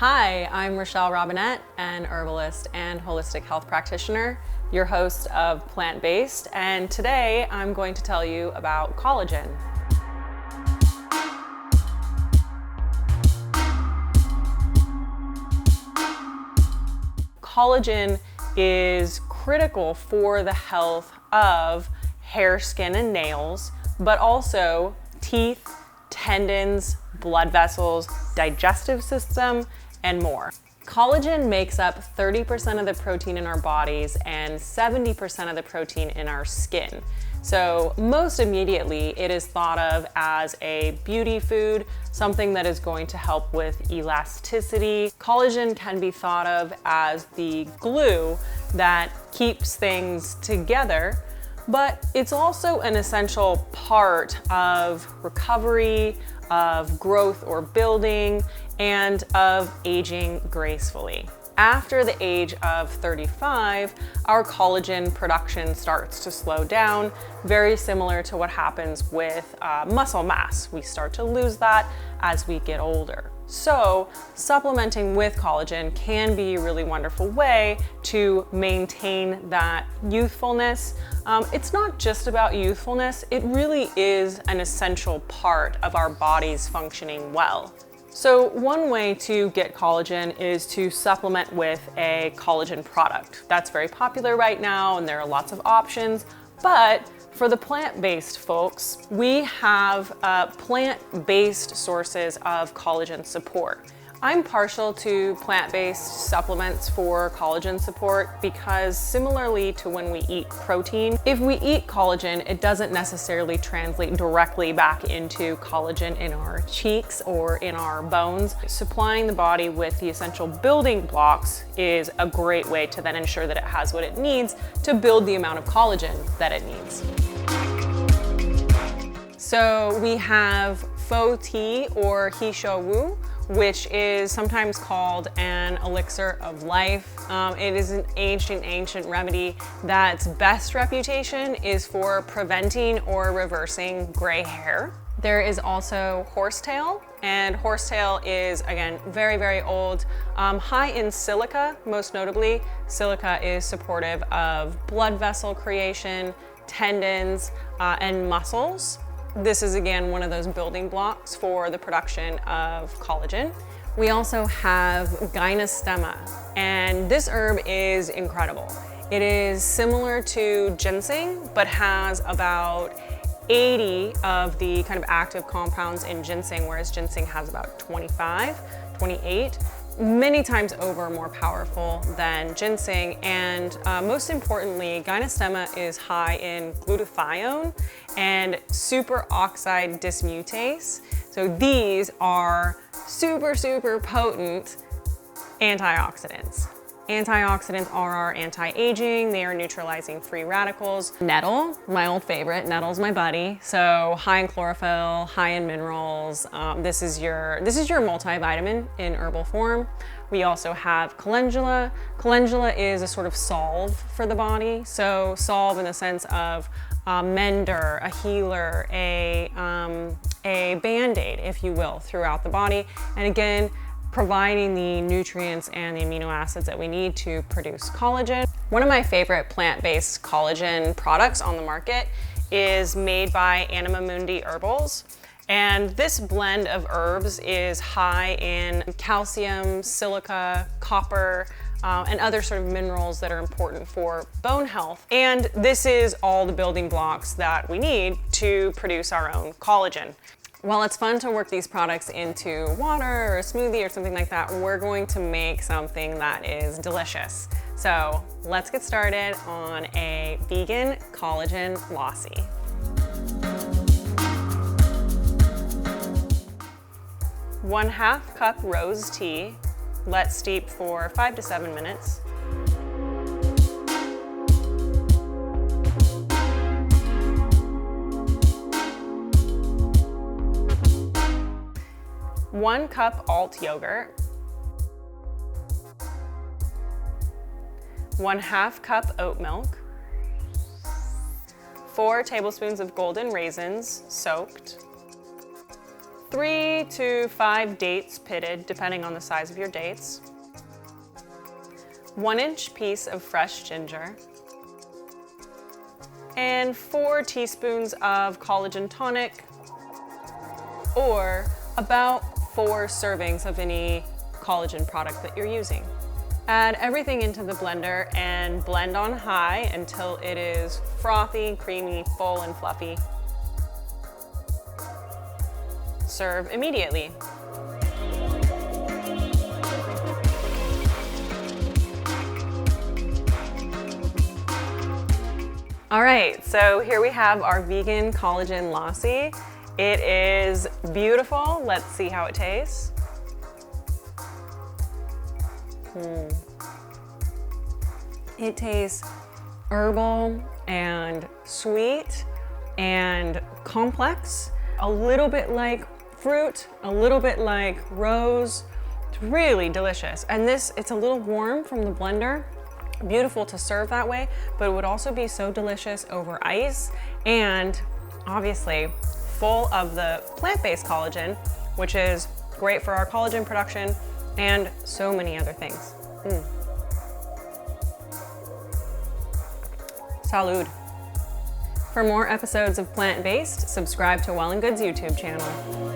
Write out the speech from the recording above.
Hi, I'm Rachelle Robinett, an herbalist and holistic health practitioner, your host of Plant-Based, and today I'm going to tell you about collagen. Collagen is critical for the health of hair, skin, and nails, but also teeth, tendons, blood vessels, digestive system, and more. Collagen makes up 30% of the protein in our bodies and 70% of the protein in our skin. So most immediately, it is thought of as a beauty food, something that is going to help with elasticity. Collagen can be thought of as the glue that keeps things together, but it's also an essential part of recovery, of growth or building, and of aging gracefully. After the age of 35, our collagen production starts to slow down, very similar to what happens with muscle mass. We start to lose that as we get older. So supplementing with collagen can be a really wonderful way to maintain that youthfulness. It's not just about youthfulness, it really is an essential part of our bodies functioning well. So one way to get collagen is to supplement with a collagen product. That's very popular right now and there are lots of options, but for the plant-based folks, we have plant-based sources of collagen support. I'm partial to plant-based supplements for collagen support because similarly to when we eat protein, if we eat collagen, it doesn't necessarily translate directly back into collagen in our cheeks or in our bones. Supplying the body with the essential building blocks is a great way to then ensure that it has what it needs to build the amount of collagen that it needs. So we have Foti or Hisho, which is sometimes called an elixir of life. It is an ancient remedy that's best reputation is for preventing or reversing gray hair. There is also Horsetail, and Horsetail is, again, very old, high in silica. Most notably, silica is supportive of blood vessel creation, tendons, and muscles. This is again one of those building blocks for the production of collagen. We also have Gynostemma, and this herb is incredible. It is similar to ginseng, but has about 80 of the kind of active compounds in ginseng, whereas ginseng has about 25, 28. Many times over more powerful than ginseng, and most importantly, Gynostemma is high in glutathione and superoxide dismutase. So these are super potent antioxidants. Antioxidants are our anti-aging, they are neutralizing free radicals. Nettle, my old favorite, nettle's my buddy. So high in chlorophyll, high in minerals. This is your multivitamin in herbal form. We also have calendula. Calendula is a sort of salve for the body. So salve in the sense of a mender, a healer, a band-aid, if you will, throughout the body. And again, providing the nutrients and the amino acids that we need to produce collagen. One of my favorite plant-based collagen products on the market is made by Anima Mundi Herbals. And this blend of herbs is high in calcium, silica, copper, and other sort of minerals that are important for bone health. And this is all the building blocks that we need to produce our own collagen. While it's fun to work these products into water or a smoothie or something like that, we're going to make something that is delicious. So let's get started on a vegan collagen lassi. ½ cup rose tea. Let steep for 5 to 7 minutes. One cup alt yogurt, 1/2 cup oat milk, 4 tablespoons of golden raisins soaked, 3 to 5 dates pitted, depending on the size of your dates. 1-inch piece of fresh ginger. And 4 teaspoons of collagen tonic, or about 4 servings of any collagen product that you're using. Add everything into the blender and blend on high until it is frothy, creamy, full, and fluffy. Serve immediately. All right, so here we have our vegan collagen lassi. It is beautiful. Let's see how it tastes. It tastes herbal and sweet and complex, a little bit like fruit, a little bit like rose. It's really delicious. And it's a little warm from the blender. Beautiful to serve that way, but it would also be so delicious over ice, and obviously full of the plant-based collagen, which is great for our collagen production and so many other things. Salud. For more episodes of Plant-Based, subscribe to Well+Good's YouTube channel.